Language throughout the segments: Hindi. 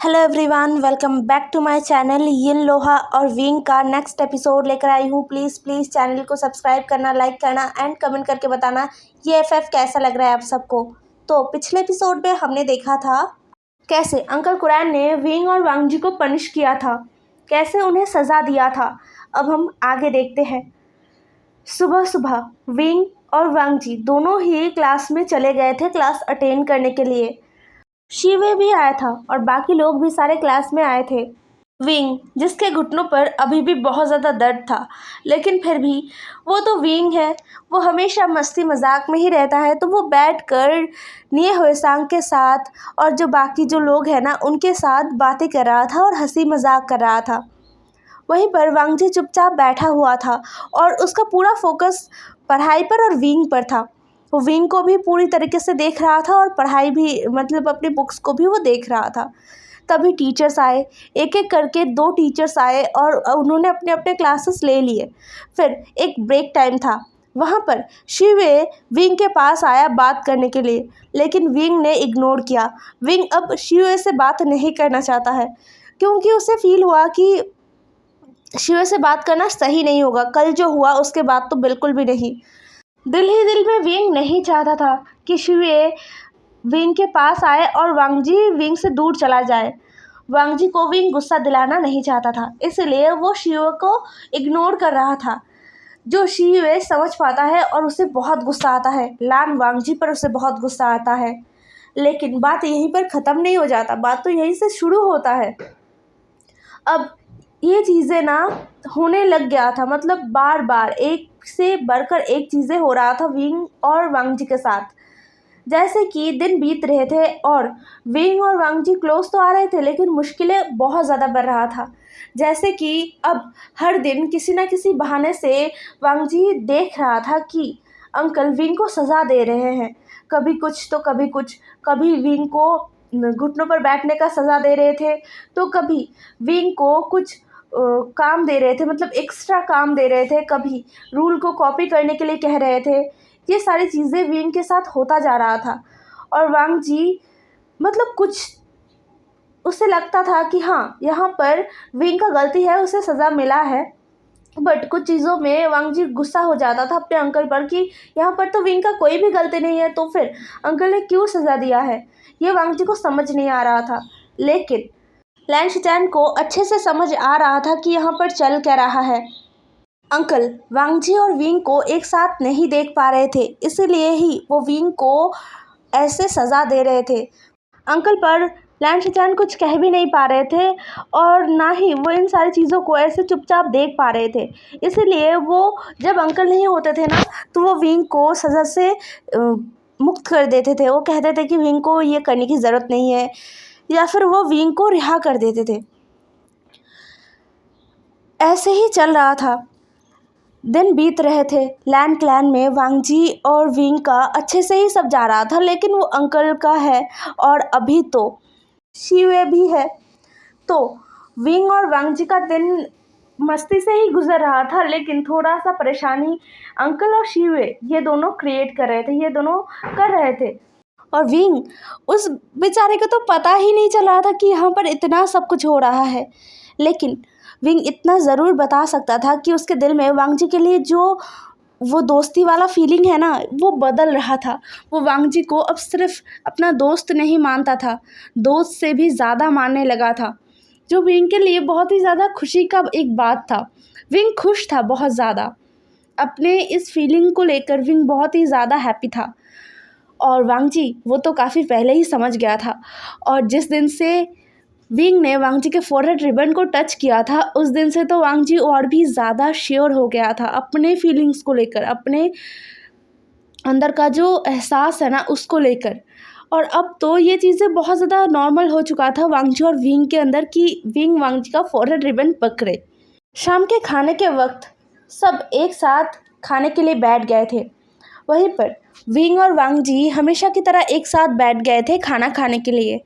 Hello everyone, welcome back to my channel. यिन लोहा और विंग का नेक्स्ट एपिसोड लेकर आई हूँ। प्लीज़ चैनल को सब्सक्राइब करना, लाइक करना एंड कमेंट करके बताना ये एफएफ कैसा लग रहा है आप सबको। तो पिछले एपिसोड में हमने देखा था कैसे अंकल कुरैन ने विंग और वांग जी को पनिश किया था, कैसे उन्हें सज़ा दिया था। अब हम आगे देखते हैं। सुबह सुबह विंग और वांग जी दोनों ही क्लास में चले गए थे क्लास अटेंड करने के लिए। शिवे भी आया था और बाकी लोग भी सारे क्लास में आए थे। विंग, जिसके घुटनों पर अभी भी बहुत ज़्यादा दर्द था, लेकिन फिर भी वो तो विंग है, वो हमेशा मस्ती मजाक में ही रहता है। तो वो बैठकर निये हुए सांग के साथ और जो बाकी जो लोग हैं ना उनके साथ बातें कर रहा था और हंसी मजाक कर रहा था। वहीं पर वांग जी चुपचाप बैठा हुआ था और उसका पूरा फोकस पढ़ाई पर और विंग पर था। वो विंग को भी पूरी तरीके से देख रहा था और पढ़ाई भी, मतलब अपनी बुक्स को भी वो देख रहा था। तभी टीचर्स आए, एक एक करके 2 टीचर्स आए और उन्होंने अपने अपने क्लासेस ले लिए। फिर एक ब्रेक टाइम था, वहाँ पर शिवे विंग के पास आया बात करने के लिए, लेकिन विंग ने इग्नोर किया। विंग अब शिवे से बात नहीं करना चाहता है, क्योंकि उसे फील हुआ कि शिवे से बात करना सही नहीं होगा। कल जो हुआ उसके बाद तो बिल्कुल भी नहीं। दिल ही दिल में विंग नहीं चाहता था कि शिवे विंग के पास आए और वांग जी विंग से दूर चला जाए। वांग जी को विंग गुस्सा दिलाना नहीं चाहता था, इसलिए वो शिवे को इग्नोर कर रहा था। जो शिवे समझ पाता है और उसे बहुत गुस्सा आता है। लान वांग जी पर उसे बहुत गुस्सा आता है, लेकिन बात यहीं पर ख़त्म नहीं हो जाता, बात तो यहीं से शुरू होता है। अब ये चीज़ें ना होने लग गया था, मतलब बार बार एक से बढ़कर एक चीज़ें हो रहा था विंग और वांग जी के साथ। जैसे कि दिन बीत रहे थे और विंग और वांग जी क्लोज तो आ रहे थे, लेकिन मुश्किलें बहुत ज़्यादा बढ़ रहा था। जैसे कि अब हर दिन किसी न किसी बहाने से वांग जी देख रहा था कि अंकल विंग को सज़ा दे रहे हैं। कभी कुछ तो कभी कुछ, कभी विंग को घुटनों पर बैठने का सज़ा दे रहे थे, तो कभी विंग को कुछ काम दे रहे थे, मतलब एक्स्ट्रा काम दे रहे थे, कभी रूल को कॉपी करने के लिए कह रहे थे। ये सारी चीज़ें विंग के साथ होता जा रहा था और वांग जी, मतलब कुछ उसे लगता था कि हाँ, यहाँ पर विंग का गलती है, उसे सज़ा मिला है। बट कुछ चीज़ों में वांग जी गुस्सा हो जाता था अपने अंकल पर कि यहाँ पर तो विंग का कोई भी गलती नहीं है, तो फिर अंकल ने क्यों सज़ा दिया है, ये वांग जी को समझ नहीं आ रहा था। लेकिन लैन शिचैन को अच्छे से समझ आ रहा था कि यहाँ पर चल क्या रहा है। अंकल वांग जी और विंग को एक साथ नहीं देख पा रहे थे, इसलिए ही वो विंग को ऐसे सज़ा दे रहे थे। अंकल पर लैन शिचैन कुछ कह भी नहीं पा रहे थे और ना ही वो इन सारी चीज़ों को ऐसे चुपचाप देख पा रहे थे। इसलिए वो जब अंकल नहीं होते थे ना, तो वो विंग को सज़ा से मुक्त कर देते थे। वो कहते थे कि विंग को ये करने की ज़रूरत नहीं है, या फिर वो विंग को रिहा कर देते थे। ऐसे ही चल रहा था, दिन बीत रहे थे। लैन क्लैन में वांग जी और विंग का अच्छे से ही सब जा रहा था, लेकिन वो अंकल का है और अभी तो शिवे भी है। तो विंग और वांग जी का दिन मस्ती से ही गुजर रहा था, लेकिन थोड़ा सा परेशानी अंकल और शिवे ये दोनों क्रिएट कर रहे थे, ये दोनों कर रहे थे। और विंग, उस बेचारे को तो पता ही नहीं चल रहा था कि यहाँ पर इतना सब कुछ हो रहा है। लेकिन विंग इतना ज़रूर बता सकता था कि उसके दिल में वांग जी के लिए जो वो दोस्ती वाला फीलिंग है ना, वो बदल रहा था। वो वांग जी को अब सिर्फ अपना दोस्त नहीं मानता था, दोस्त से भी ज़्यादा मानने लगा था, जो विंग के लिए बहुत ही ज़्यादा खुशी का एक बात था। विंग खुश था बहुत ज़्यादा अपने इस फीलिंग को लेकर, विंग बहुत ही ज़्यादा हैप्पी था। और वांग जी वो तो काफ़ी पहले ही समझ गया था, और जिस दिन से विंग ने वांग जी के फोरहेड रिबन को टच किया था, उस दिन से तो वांग जी और भी ज़्यादा श्योर हो गया था अपने फीलिंग्स को लेकर, अपने अंदर का जो एहसास है ना उसको लेकर। और अब तो ये चीज़ें बहुत ज़्यादा नॉर्मल हो चुका था वांग जी और विंग के अंदर कि विंग वांग जी का फोरहेड रिबन पकड़े। शाम के खाने के वक्त सब एक साथ खाने के लिए बैठ गए थे। वहीं पर विंग और वांग जी हमेशा की तरह एक साथ बैठ गए थे खाना खाने के लिए।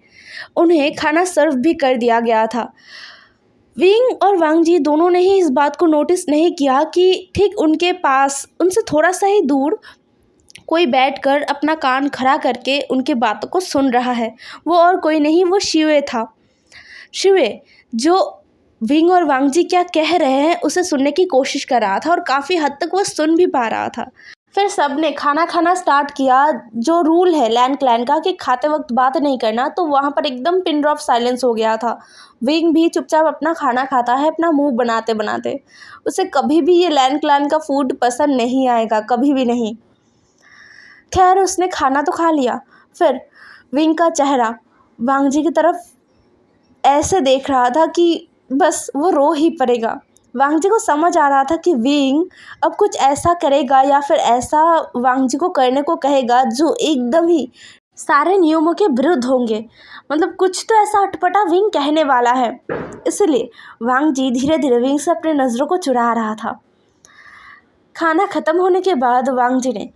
उन्हें खाना सर्व भी कर दिया गया था। विंग और वांग जी दोनों ने ही इस बात को नोटिस नहीं किया कि ठीक उनके पास, उनसे थोड़ा सा ही दूर कोई बैठकर अपना कान खड़ा करके उनके बातों को सुन रहा है। वो और कोई नहीं, वो शिवे था। शिवे जो विंग और वांग जी क्या कह रहे हैं उसे सुनने की कोशिश कर रहा था और काफ़ी हद तक वो सुन भी पा रहा था। फिर सब ने खाना खाना स्टार्ट किया। जो रूल है लैन क्लैन का कि खाते वक्त बात नहीं करना, तो वहाँ पर एकदम पिन ड्रॉप साइलेंस हो गया था। विंग भी चुपचाप अपना खाना खाता है, अपना मुंह बनाते बनाते। उसे कभी भी ये लैन क्लैन का फूड पसंद नहीं आएगा, कभी भी नहीं। खैर उसने खाना तो खा लिया। फिर विंग का चेहरा वांग जी की तरफ ऐसे देख रहा था कि बस वो रो ही पड़ेगा। वांग जी को समझ आ रहा था कि विंग अब कुछ ऐसा करेगा या फिर ऐसा वांग जी को करने को कहेगा जो एकदम ही सारे नियमों के विरुद्ध होंगे। मतलब कुछ तो ऐसा अटपटा विंग कहने वाला है। इसलिए वांग जी धीरे धीरे विंग से अपने नज़रों को चुरा रहा था। खाना ख़त्म होने के बाद वांग जी ने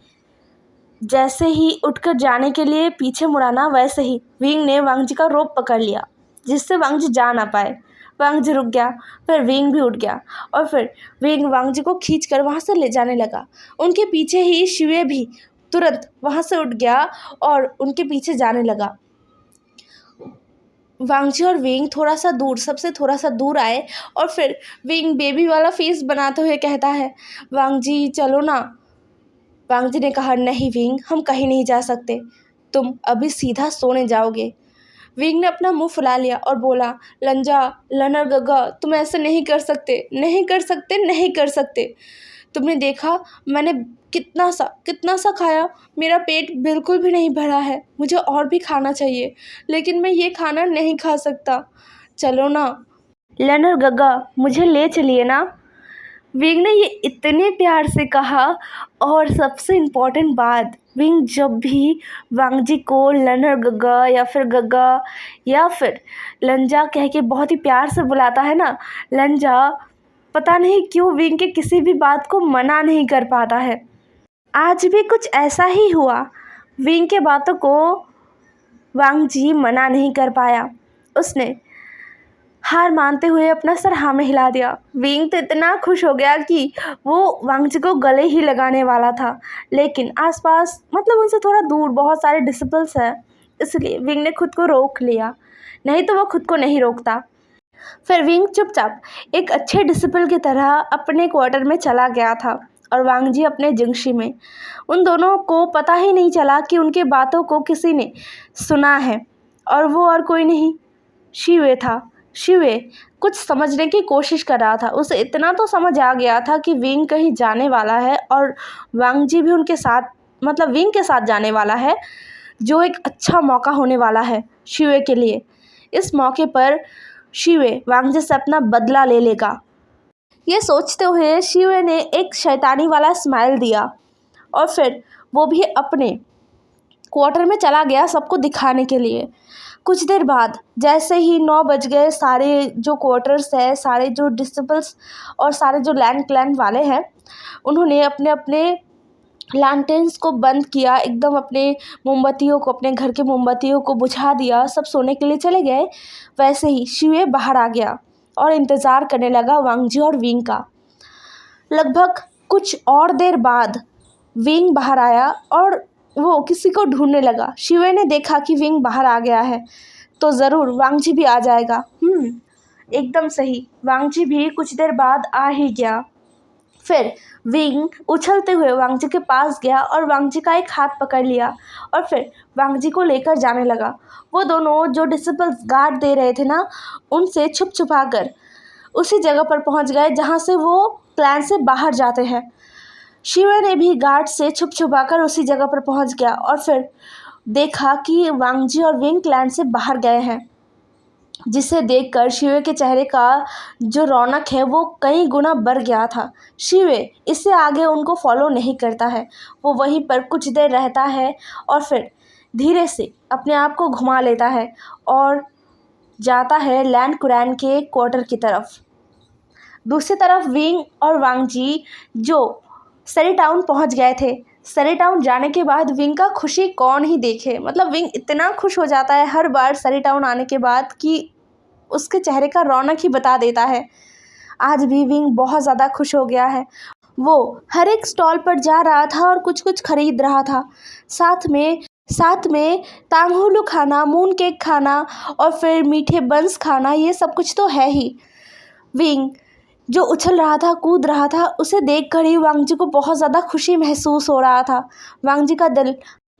जैसे ही उठकर जाने के लिए पीछे मुड़ाना, वैसे ही विंग ने वांग जी का रोप पकड़ लिया जिससे वांग जी जा ना पाए। वांग जी रुक गया, फिर विंग भी उठ गया और फिर विंग वांग जी को खींच कर वहाँ से ले जाने लगा। उनके पीछे ही शिवे भी तुरंत वहाँ से उठ गया और उनके पीछे जाने लगा। वांग जी और विंग थोड़ा सा दूर, सबसे थोड़ा सा दूर आए और फिर विंग बेबी वाला फेस बनाते हुए कहता है, वांग जी चलो ना। वांग जी ने कहा, नहीं विंग, हम कहीं नहीं जा सकते, तुम अभी सीधा सोने जाओगे। विंग ने अपना मुंह फुला लिया और बोला, लंजा, लनर गगा, तुम ऐसे नहीं कर सकते, नहीं कर सकते, नहीं कर सकते। तुमने देखा मैंने कितना सा खाया, मेरा पेट बिल्कुल भी नहीं भरा है, मुझे और भी खाना चाहिए, लेकिन मैं ये खाना नहीं खा सकता। चलो ना लनर गगा, मुझे ले चलिए ना। विंग ने ये इतने प्यार से कहा। और सबसे इम्पॉर्टेंट बात, विंग जब भी वांग जी को लनर गगा या फिर गगा या फिर लंजा कह के बहुत ही प्यार से बुलाता है ना, लंजा, पता नहीं क्यों विंग के किसी भी बात को मना नहीं कर पाता है। आज भी कुछ ऐसा ही हुआ। विंग के बातों को वांग जी मना नहीं कर पाया। उसने हार मानते हुए अपना सर हाँ में हिला दिया। विंग तो इतना खुश हो गया कि वो वांग जी को गले ही लगाने वाला था, लेकिन आसपास मतलब उनसे थोड़ा दूर बहुत सारे डिसिपल्स हैं, इसलिए विंग ने खुद को रोक लिया, नहीं तो वो खुद को नहीं रोकता। फिर विंग चुपचाप एक अच्छे डिसिपल की तरह अपने क्वार्टर में चला गया था और वांग जी अपने जिंगशी में। उन दोनों को पता ही नहीं चला कि उनके बातों को किसी ने सुना है, और वो और कोई नहीं, शिवे था। शिवे कुछ समझने की कोशिश कर रहा था। उसे इतना तो समझ आ गया था कि विंग कहीं जाने वाला है और वांग जी भी उनके साथ, मतलब विंग के साथ जाने वाला है, जो एक अच्छा मौका होने वाला है शिवे के लिए। इस मौके पर शिवे वांग जी से अपना बदला ले लेगा। ये सोचते हुए शिवे ने एक शैतानी वाला स्माइल दिया और फिर वो भी अपने क्वार्टर में चला गया सबको दिखाने के लिए। कुछ देर बाद जैसे ही 9 बज गए, सारे जो क्वार्टर्स है, सारे जो डिसिपल्स और सारे जो लैंड क्लैन वाले हैं, उन्होंने अपने अपने लैंटेन्स को बंद किया, एकदम अपने मोमबत्तियों को, अपने घर के मोमबत्तियों को बुझा दिया, सब सोने के लिए चले गए। वैसे ही शिवे बाहर आ गया और इंतज़ार करने लगा वांग जी और विंग का। लगभग कुछ और देर बाद विंग बाहर आया और वो किसी को ढूंढने लगा। शिवे ने देखा कि विंग बाहर आ गया है तो ज़रूर वांग जी भी आ जाएगा। एकदम सही, वांग जी भी कुछ देर बाद आ ही गया। फिर विंग उछलते हुए वांग जी के पास गया और वांग जी का एक हाथ पकड़ लिया और फिर वांग जी को लेकर जाने लगा। वो दोनों जो डिसिपल्स गार्ड दे रहे थे ना, उनसे छुप छुपा कर उसी जगह पर पहुंच गए जहां से वो क्लैन से बाहर जाते हैं। शिवे ने भी गार्ड से छुप छुपा कर उसी जगह पर पहुंच गया और फिर देखा कि वांग जी और विंग क्लैन से बाहर गए हैं, जिसे देखकर शिवे के चेहरे का जो रौनक है वो कई गुना बढ़ गया था। शिवे इससे आगे उनको फॉलो नहीं करता है, वो वहीं पर कुछ देर रहता है और फिर धीरे से अपने आप को घुमा लेता है और जाता है लैंड कुरैन के क्वार्टर की तरफ। दूसरी तरफ विंग और वांग जी जो सरी टाउन पहुँच गए थे। सरी टाउन जाने के बाद विंग का खुशी कौन ही देखे। मतलब विंग इतना खुश हो जाता है हर बार सरी टाउन आने के बाद कि उसके चेहरे का रौनक ही बता देता है। आज भी विंग बहुत ज़्यादा खुश हो गया है। वो हर एक स्टॉल पर जा रहा था और कुछ कुछ खरीद रहा था। साथ में साथ में तांगहुलू खाना, मून केक खाना और फिर मीठे बंस खाना, ये सब कुछ तो है ही। विंग जो उछल रहा था, कूद रहा था, उसे देखकर ही वांग जी को बहुत ज़्यादा खुशी महसूस हो रहा था। वांग जी का दिल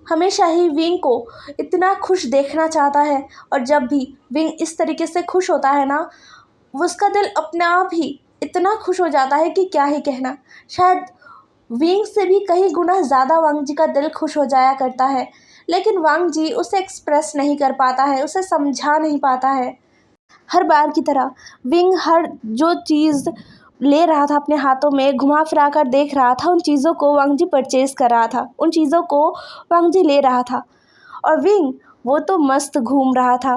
हमेशा ही विंग को इतना खुश देखना चाहता है, और जब भी विंग इस तरीके से खुश होता है ना, उसका दिल अपने आप ही इतना खुश हो जाता है कि क्या ही कहना। शायद विंग से भी कई गुना ज़्यादा वांग जी का दिल खुश हो जाया करता है, लेकिन वांग जी उसे एक्सप्रेस नहीं कर पाता है, उसे समझा नहीं पाता है। हर बार की तरह विंग हर जो चीज़ ले रहा था अपने हाथों में, घुमा फिरा कर देख रहा था, उन चीज़ों को वांग जी परचेज़ कर रहा था, उन चीज़ों को वांग जी ले रहा था। और विंग वो तो मस्त घूम रहा था।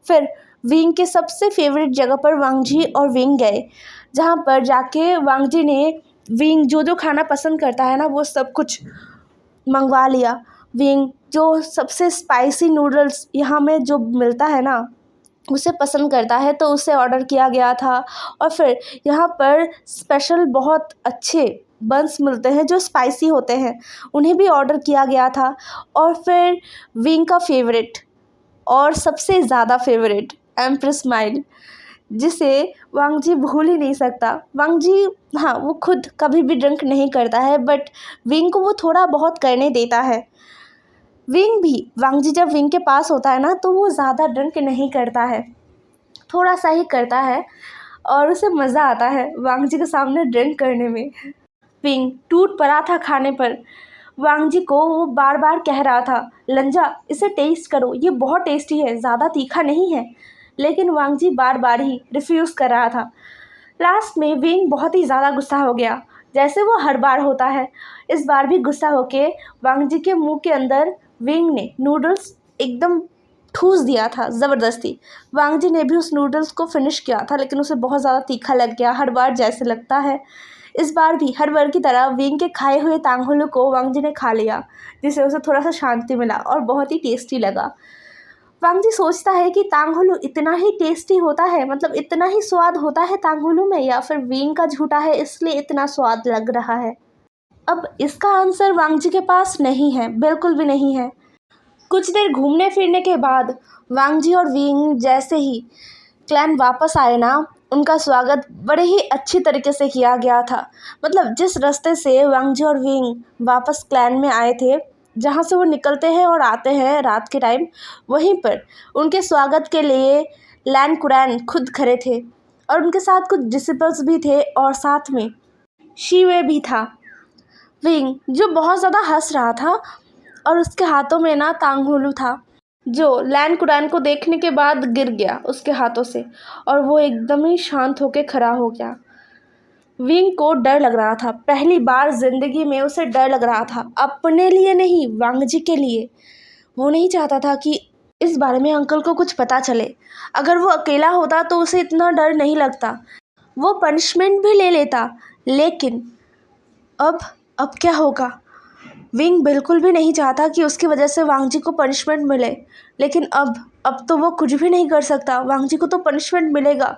फिर विंग के सबसे फेवरेट जगह पर वांग जी और विंग गए, जहाँ पर जाके वांग जी ने विंग जो जो खाना पसंद करता है ना, वो सब कुछ मंगवा लिया। विंग जो सबसे स्पाइसी नूडल्स यहाँ में जो मिलता है ना, उसे पसंद करता है, तो उसे ऑर्डर किया गया था। और फिर यहाँ पर स्पेशल बहुत अच्छे बंस मिलते हैं जो स्पाइसी होते हैं, उन्हें भी ऑर्डर किया गया था। और फिर विंग का फेवरेट और सबसे ज़्यादा फेवरेट एम्प्रेस स्माइल, जिसे वांग जी भूल ही नहीं सकता। वांग जी, हाँ, वो खुद कभी भी ड्रिंक नहीं करता है, बट विंग को वो थोड़ा बहुत करने देता है। विंग भी, वांग जी जब विंग के पास होता है ना, तो वो ज़्यादा ड्रिंक नहीं करता है, थोड़ा सा ही करता है, और उसे मज़ा आता है वांग जी के सामने ड्रिंक करने में। विंग टूट पड़ा था खाने पर। वांग जी को वो बार बार कह रहा था, लंजा इसे टेस्ट करो, ये बहुत टेस्टी है, ज़्यादा तीखा नहीं है, लेकिन वांग जी बार बार ही रिफ्यूज़ कर रहा था। लास्ट में विंग बहुत ही ज़्यादा गुस्सा हो गया, जैसे वो हर बार होता है। इस बार भी गुस्सा होके वांग जी के मुंह के अंदर विंग ने नूडल्स एकदम ठूस दिया था ज़बरदस्ती। वांग जी ने भी उस नूडल्स को फिनिश किया था, लेकिन उसे बहुत ज़्यादा तीखा लग गया, हर बार जैसे लगता है। इस बार भी हर बार की तरह विंग के खाए हुए तांगहुलू को वांग जी ने खा लिया, जिससे उसे थोड़ा सा शांति मिला और बहुत ही टेस्टी लगा। वांग जी सोचता है कि तांगहुलू इतना ही टेस्टी होता है, मतलब इतना ही स्वाद होता है तांगहुलू में, या फिर विंग का झूठा है इसलिए इतना स्वाद लग रहा है। अब इसका आंसर वांग जी के पास नहीं है, बिल्कुल भी नहीं है। कुछ देर घूमने फिरने के बाद वांग जी और विंग जैसे ही क्लैन वापस आए ना, उनका स्वागत बड़े ही अच्छी तरीके से किया गया था। मतलब जिस रास्ते से वांग जी और विंग वापस क्लैन में आए थे, जहाँ से वो निकलते हैं और आते हैं रात के टाइम, वहीं पर उनके स्वागत के लिए लैन कुरैन खुद खड़े थे, और उनके साथ कुछ डिसिपल्स भी थे, और साथ में शीवे भी था। विंग जो बहुत ज़्यादा हंस रहा था, और उसके हाथों में ना तांगहुलू था, जो लैन कुरैन को देखने के बाद गिर गया उसके हाथों से, और वो एकदम ही शांत होकर खड़ा हो गया। विंग को डर लग रहा था, पहली बार जिंदगी में उसे डर लग रहा था, अपने लिए नहीं, वांग जी के लिए। वो नहीं चाहता था कि इस बारे में अंकल को कुछ पता चले। अगर वो अकेला होता तो उसे इतना डर नहीं लगता, वो पनिशमेंट भी ले लेता, लेकिन अब अब क्या होगा। विंग बिल्कुल भी नहीं चाहता कि उसकी वजह से वांग जी को पनिशमेंट मिले, लेकिन अब तो वो कुछ भी नहीं कर सकता, वांग जी को तो पनिशमेंट मिलेगा।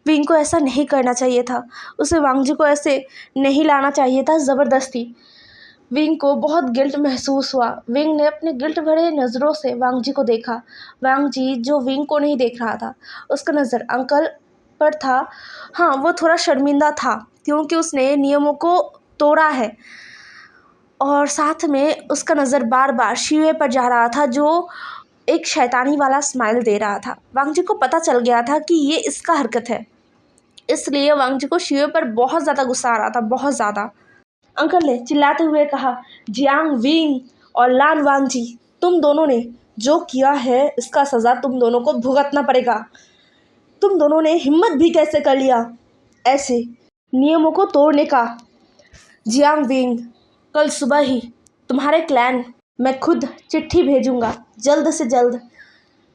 विंग को ऐसा नहीं करना चाहिए था, उसे वांग जी को ऐसे नहीं लाना चाहिए था ज़बरदस्ती। विंग को बहुत गिल्ट महसूस हुआ। विंग ने अपने गिल्ट भरे नज़रों से वांग जी को देखा। वांग जी जो विंग को नहीं देख रहा था, उसका नज़र अंकल पर था। हाँ, वो थोड़ा शर्मिंदा था, क्योंकि उसने नियमों को तोड़ा है, और साथ में उसका नज़र बार बार शिवे पर जा रहा था, जो एक शैतानी वाला स्माइल दे रहा था। वांग जी को पता चल गया था कि ये इसका हरकत है, इसलिए वांग जी को शिवे पर बहुत ज़्यादा गुस्सा आ रहा था, बहुत ज़्यादा। अंकल ने चिल्लाते हुए कहा, जियांग विंग और लान वांग जी, तुम दोनों ने जो किया है इसका सज़ा तुम दोनों को भुगतना पड़ेगा। तुम दोनों ने हिम्मत भी कैसे कर लिया ऐसे नियमों को तोड़ने का। जियांग विंग, कल सुबह ही तुम्हारे क्लैन मैं खुद चिट्ठी भेजूंगा, जल्द से जल्द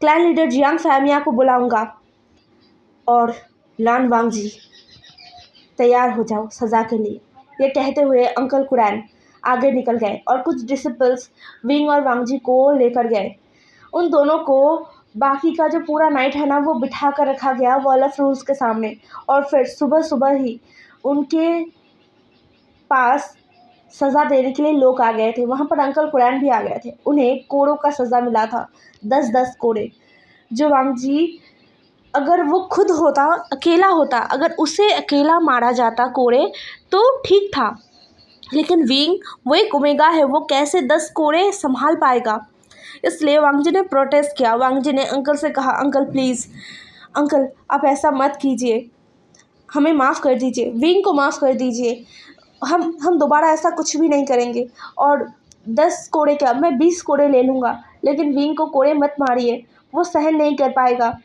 क्लैन लीडर जियांग फैमिया को बुलाऊंगा। और लान वांग जी, तैयार हो जाओ सज़ा के लिए। ये कहते हुए अंकल कुरैन आगे निकल गए, और कुछ डिसिपल्स विंग और वांग जी को लेकर गए। उन दोनों को बाकी का जो पूरा नाइट है ना, वो बिठा कर रखा गया वॉलफ रूल्स के सामने, और फिर सुबह सुबह ही उनके पास सज़ा देने के लिए लोग आ गए थे। वहाँ पर अंकल कुरैन भी आ गए थे। उन्हें कोड़ों का सज़ा मिला था, 10-10 कोड़े। जो वांग जी, अगर वो खुद होता, अकेला होता, अगर उसे अकेला मारा जाता कोड़े तो ठीक था, लेकिन विंग वो एक ओमेगा है, वो कैसे 10 कोड़े संभाल पाएगा। इसलिए वांग जी ने प्रोटेस्ट किया। वांग जी ने अंकल से कहा, अंकल प्लीज़, अंकल आप ऐसा मत कीजिए, हमें माफ़ कर दीजिए, विंग को माफ़ कर दीजिए, हम दोबारा ऐसा कुछ भी नहीं करेंगे। और 10 कोड़े क्या, मैं 20 कोड़े ले लूँगा, लेकिन विंग को कोड़े मत मारिए, वो सहन नहीं कर पाएगा।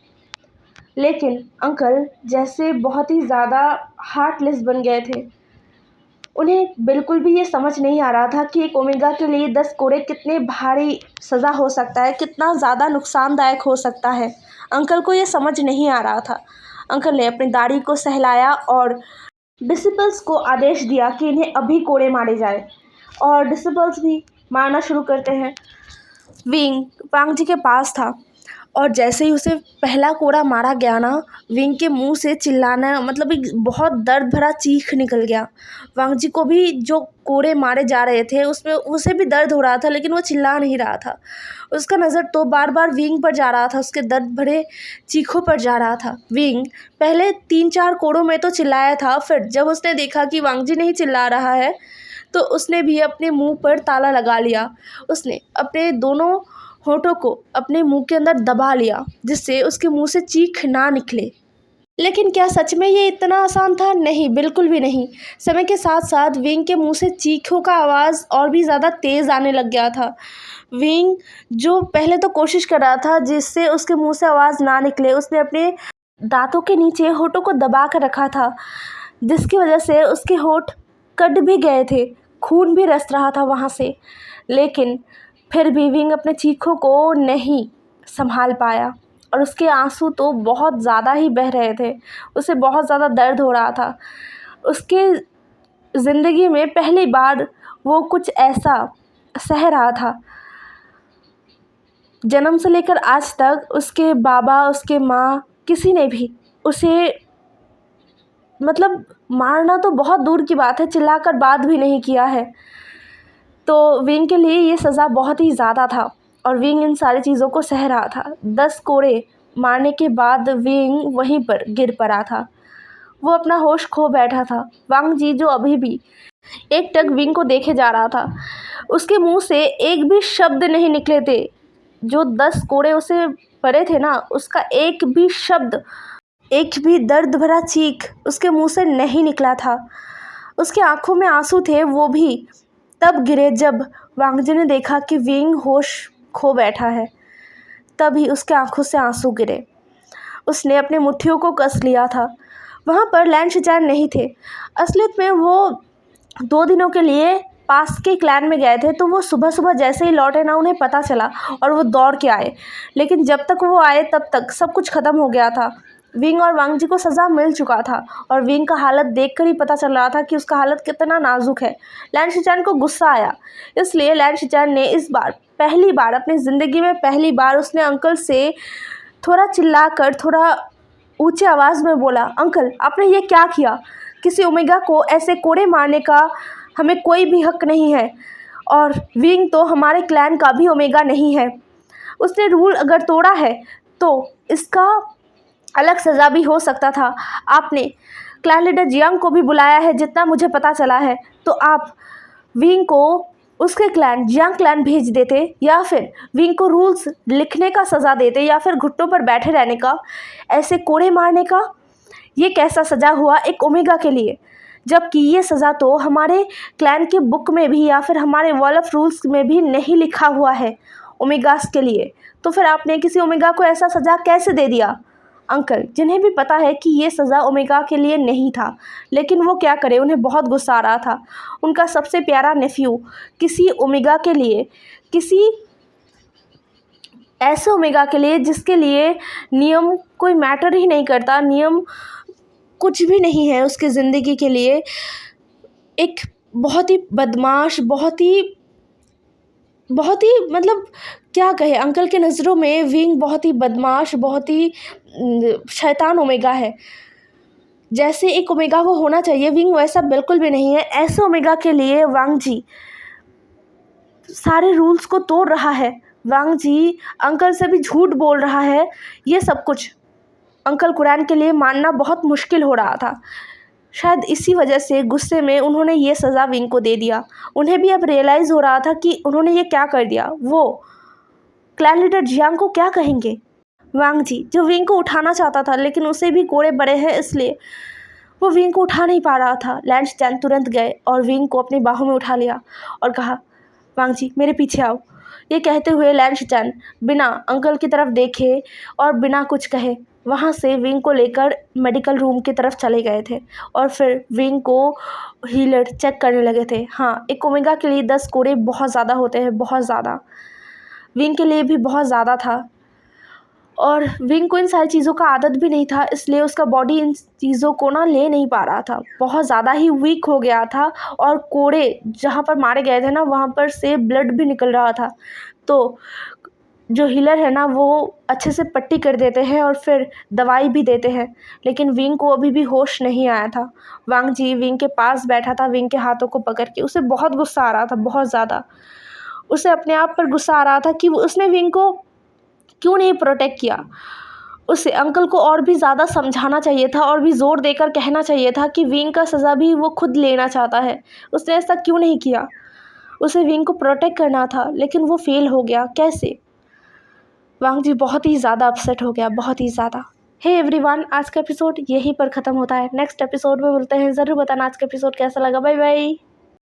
लेकिन अंकल जैसे बहुत ही ज़्यादा हार्टलेस बन गए थे। उन्हें बिल्कुल भी ये समझ नहीं आ रहा था कि एक ओमेगा के लिए 10 कोड़े कितने भारी सज़ा हो सकता है, कितना ज़्यादा नुकसानदायक हो सकता है। अंकल को ये समझ नहीं आ रहा था। अंकल ने अपनी दाढ़ी को सहलाया और डिसिपल्स को आदेश दिया कि इन्हें अभी कोड़े मारे जाए। और डिसिपल्स भी मारना शुरू करते हैं। विंग वांग जी के पास था और जैसे ही उसे पहला कोड़ा मारा गया ना, विंग के मुंह से चिल्लाना, मतलब एक बहुत दर्द भरा चीख निकल गया। वांग जी को भी जो कोड़े मारे जा रहे थे उसमें उसे भी दर्द हो रहा था, लेकिन वो चिल्ला नहीं रहा था। उसका नज़र तो बार बार विंग पर जा रहा था, उसके दर्द भरे चीखों पर जा रहा था। विंग पहले 3-4 कोड़ों में तो चिल्लाया था, फिर जब उसने देखा कि वांग जी नहीं चिल्ला रहा है तो उसने भी अपने मुंह पर ताला लगा लिया। उसने अपने दोनों होठों को अपने मुंह के अंदर दबा लिया, जिससे उसके मुंह से चीख ना निकले। लेकिन क्या सच में ये इतना आसान था? नहीं, बिल्कुल भी नहीं। समय के साथ साथ विंग के मुंह से चीखों का आवाज़ और भी ज़्यादा तेज़ आने लग गया था। विंग जो पहले तो कोशिश कर रहा था जिससे उसके मुंह से आवाज़ ना निकले, उसने अपने दांतों के नीचे होठों को दबा कर रखा था, जिसकी वजह से उसके होठ कट भी गए थे, खून भी रस रहा था वहाँ से। लेकिन फिर भी विंग अपने चीखों को नहीं संभाल पाया और उसके आंसू तो बहुत ज़्यादा ही बह रहे थे। उसे बहुत ज़्यादा दर्द हो रहा था। उसके ज़िंदगी में पहली बार वो कुछ ऐसा सह रहा था। जन्म से लेकर आज तक उसके बाबा, उसके माँ, किसी ने भी उसे, मतलब मारना तो बहुत दूर की बात है, चिल्लाकर बात भी नहीं किया है। तो विंग के लिए ये सज़ा बहुत ही ज़्यादा था और विंग इन सारी चीज़ों को सह रहा था। 10 कोड़े मारने के बाद विंग वहीं पर गिर पड़ा था। वो अपना होश खो बैठा था। वांग जी जो अभी भी एकटक विंग को देखे जा रहा था, उसके मुंह से एक भी शब्द नहीं निकले थे। जो 10 कोड़े उसे पड़े थे ना, उसका एक भी शब्द, एक भी दर्द भरा चीख उसके मुंह से नहीं निकला था। उसकी आंखों में आंसू थे, वो भी तब गिरे जब वांग जी ने देखा कि विंग होश खो बैठा है। तभी उसके आंखों से आंसू गिरे। उसने अपने मुट्ठियों को कस लिया था। वहाँ पर लैन शिचान नहीं थे। असलियत में वो 2 दिनों के लिए पास के क्लैन में गए थे, तो वो सुबह सुबह जैसे ही लौटे ना, उन्हें पता चला और वो दौड़ के आए। लेकिन जब तक वो आए तब तक सब कुछ ख़त्म हो गया था। विंग और वांग जी को सज़ा मिल चुका था और विंग का हालत देखकर ही पता चल रहा था कि उसका हालत कितना नाजुक है। लैन शिचान को गुस्सा आया, इसलिए लैन शिचान ने इस बार पहली बार अपनी ज़िंदगी में पहली बार उसने अंकल से थोड़ा चिल्लाकर, थोड़ा ऊंचे आवाज़ में बोला, अंकल आपने ये क्या किया? किसी ओमेगा को ऐसे कोड़े मारने का हमें कोई भी हक नहीं है, और विंग तो हमारे क्लैन का भी ओमेगा नहीं है। उसने रूल अगर तोड़ा है तो इसका अलग सज़ा भी हो सकता था। आपने क्लैन लीडर जियांग को भी बुलाया है, जितना मुझे पता चला है। तो आप विंग को उसके क्लैन जियांग क्लैन भेज देते, या फिर विंग को रूल्स लिखने का सज़ा देते, या फिर घुटनों पर बैठे रहने का, ऐसे कोड़े मारने का। ये कैसा सज़ा हुआ एक ओमेगा के लिए, जबकि ये सज़ा तो हमारे क्लैन की बुक में भी या फिर हमारे वॉल ऑफ रूल्स में भी नहीं लिखा हुआ है ओमेगास के लिए। तो फिर आपने किसी ओमेगा को ऐसा सज़ा कैसे दे दिया? अंकल जिन्हें भी पता है कि ये सज़ा ओमेगा के लिए नहीं था, लेकिन वो क्या करे, उन्हें बहुत गुस्सा आ रहा था। उनका सबसे प्यारा नेफ्यू किसी ओमेगा के लिए, किसी ऐसे ओमेगा के लिए जिसके लिए नियम कोई मैटर ही नहीं करता, नियम कुछ भी नहीं है उसकी ज़िंदगी के लिए, एक बहुत ही बदमाश, बहुत ही मतलब क्या कहे, अंकल के नज़रों में विंग बहुत ही बदमाश, बहुत ही शैतान ओमेगा है। जैसे एक ओमेगा वो होना चाहिए, विंग वैसा बिल्कुल भी नहीं है। ऐसे ओमेगा के लिए वांग जी सारे रूल्स को तोड़ रहा है। वांग जी अंकल से भी झूठ बोल रहा है। ये सब कुछ अंकल कुरैन के लिए मानना बहुत मुश्किल हो रहा था। शायद इसी वजह से गुस्से में उन्होंने ये सज़ा विंग को दे दिया। उन्हें भी अब रियलाइज़ हो रहा था कि उन्होंने ये क्या कर दिया। वो क्लैन लीडर जियांग को क्या कहेंगे। वांग जी जो विंग को उठाना चाहता था, लेकिन उसे भी कोड़े बड़े हैं इसलिए वो विंग को उठा नहीं पा रहा था। लैंड चैन तुरंत गए और विंग को अपनी बाहों में उठा लिया और कहा, वांग जी मेरे पीछे आओ। ये कहते हुए लैंड चैन बिना अंकल की तरफ देखे और बिना कुछ कहे वहाँ से विंग को लेकर मेडिकल रूम की तरफ चले गए थे और फिर विंग को हीलर चेक करने लगे थे। हाँ, एक ओमेगा के लिए 10 कोड़े बहुत ज़्यादा होते हैं, बहुत ज़्यादा। विंग के लिए भी बहुत ज़्यादा था और विंग को इन सारी चीज़ों का आदत भी नहीं था, इसलिए उसका बॉडी इन चीज़ों को ना ले नहीं पा रहा था। बहुत ज़्यादा ही वीक हो गया था और कोड़े जहाँ पर मारे गए थे ना वहाँ पर से ब्लड भी निकल रहा था। तो जो हीलर है ना वो अच्छे से पट्टी कर देते हैं और फिर दवाई भी देते हैं, लेकिन विंग को अभी भी होश नहीं आया था। वांग जी विंग के पास बैठा था, विंग के हाथों को पकड़ के। उसे बहुत गुस्सा आ रहा था, बहुत ज़्यादा। उसे अपने आप पर गुस्सा आ रहा था कि उसने विंग को क्यों नहीं प्रोटेक्ट किया। उसे अंकल को और भी ज़्यादा समझाना चाहिए था और भी ज़ोर देकर कहना चाहिए था कि विंग का सज़ा भी वो खुद लेना चाहता है। उसने ऐसा क्यों नहीं किया। उसे विंग को प्रोटेक्ट करना था, लेकिन वो फेल हो गया। कैसे। वांग जी बहुत ही ज़्यादा अपसेट हो गया, बहुत ही ज़्यादा। हे एवरीवन, आज का एपिसोड यहीं पर ख़त्म होता है। नेक्स्ट एपिसोड में मिलते हैं। ज़रूर बताना आज का एपिसोड कैसा लगा। Bye bye.